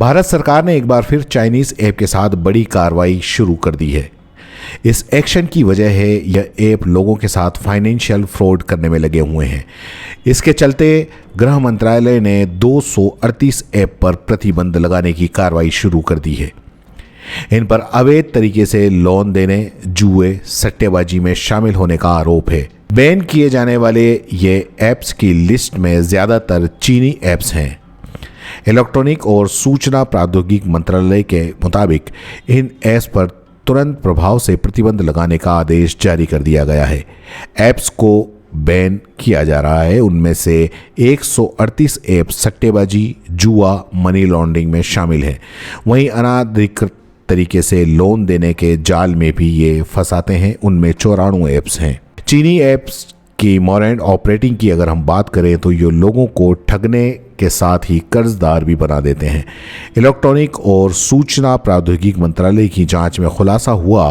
भारत सरकार ने एक बार फिर चाइनीज ऐप के साथ बड़ी कार्रवाई शुरू कर दी है। इस एक्शन की वजह है यह ऐप लोगों के साथ फाइनेंशियल फ्रॉड करने में लगे हुए हैं। इसके चलते गृह मंत्रालय ने 238 ऐप पर प्रतिबंध लगाने की कार्रवाई शुरू कर दी है। इन पर अवैध तरीके से लोन देने, जुए, सट्टेबाजी में शामिल होने का आरोप है। बैन किए जाने वाले ये ऐप्स की लिस्ट में ज़्यादातर चीनी ऐप्स हैं। इलेक्ट्रॉनिक और सूचना प्रौद्योगिकी मंत्रालय के मुताबिक इन ऐप्स पर तुरंत प्रभाव से प्रतिबंध लगाने का आदेश जारी कर दिया गया है। ऐप्स को बैन किया जा रहा है। उनमें से 138 ऐप सट्टेबाजी, जुआ, मनी लॉन्ड्रिंग में शामिल हैं। वहीं अनाधिकृत तरीके से लोन देने के जाल में भी ये फंसाते हैं। उनमें 94 ऐप्स हैं। चीनी ऐप्स की मॉडर्न ऑपरेटिंग की अगर हम बात करें तो ये लोगों को ठगने के साथ ही कर्जदार भी बना देते हैं। इलेक्ट्रॉनिक और सूचना प्रौद्योगिकी मंत्रालय की जांच में खुलासा हुआ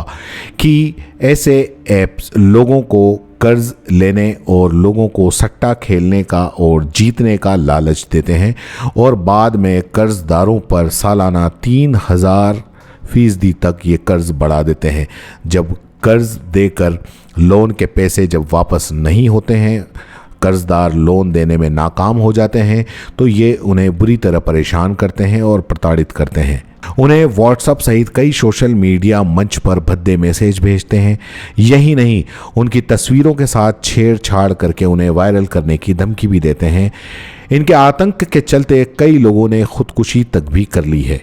कि ऐसे ऐप्स लोगों को कर्ज लेने और लोगों को सट्टा खेलने का और जीतने का लालच देते हैं और बाद में कर्जदारों पर सालाना 3000% तक ये कर्ज बढ़ा देते हैं। जब कर्ज देकर लोन के पैसे जब वापस नहीं होते हैं, कर्जदार लोन देने में नाकाम हो जाते हैं, तो ये उन्हें बुरी तरह परेशान करते हैं और प्रताड़ित करते हैं। उन्हें व्हाट्सएप सहित कई सोशल मीडिया मंच पर भद्दे मैसेज भेजते हैं। यही नहीं, उनकी तस्वीरों के साथ छेड़छाड़ करके उन्हें वायरल करने की धमकी भी देते हैं। इनके आतंक के चलते कई लोगों ने खुदकुशी तक भी कर ली है।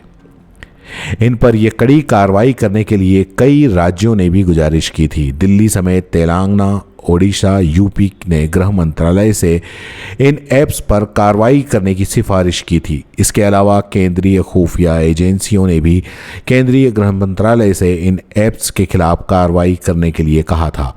इन पर यह कड़ी कार्रवाई करने के लिए कई राज्यों ने भी गुजारिश की थी। दिल्ली समेत तेलंगाना, ओडिशा, यूपी ने गृह मंत्रालय से इन ऐप्स पर कार्रवाई करने की सिफारिश की थी। इसके अलावा केंद्रीय खुफिया एजेंसियों ने भी केंद्रीय गृह मंत्रालय से इन ऐप्स के खिलाफ कार्रवाई करने के लिए कहा था।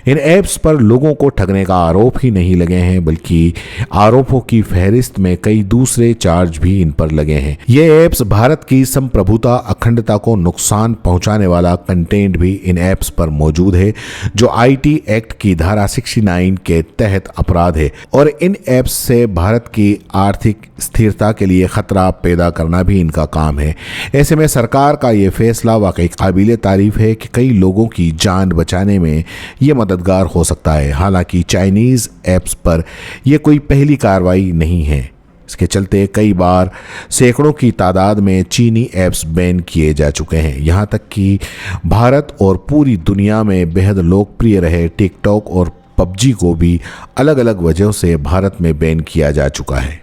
इन ऐप्स पर लोगों को ठगने का आरोप ही नहीं लगे हैं, बल्कि आरोपों की फहरिस्त में कई दूसरे चार्ज भी इन पर लगे हैं। ये ऐप्स भारत की संप्रभुता, अखंडता को नुकसान पहुंचाने वाला कंटेंट भी इन ऐप्स पर मौजूद है, जो आईटी एक्ट की धारा 69 के तहत अपराध है और इन ऐप्स से भारत की आर्थिक स्थिरता के लिए खतरा पैदा करना भी इनका काम है। ऐसे में सरकार का ये फैसला वाकई काबिले तारीफ है कि कई लोगों की जान बचाने में ये मददगार हो सकता है। हालांकि चाइनीज ऐप्स पर यह कोई पहली कार्रवाई नहीं है। इसके चलते कई बार सैकड़ों की तादाद में चीनी ऐप्स बैन किए जा चुके हैं। यहाँ तक कि भारत और पूरी दुनिया में बेहद लोकप्रिय रहे टिकटॉक और पबजी को भी अलग अलग वजहों से भारत में बैन किया जा चुका है।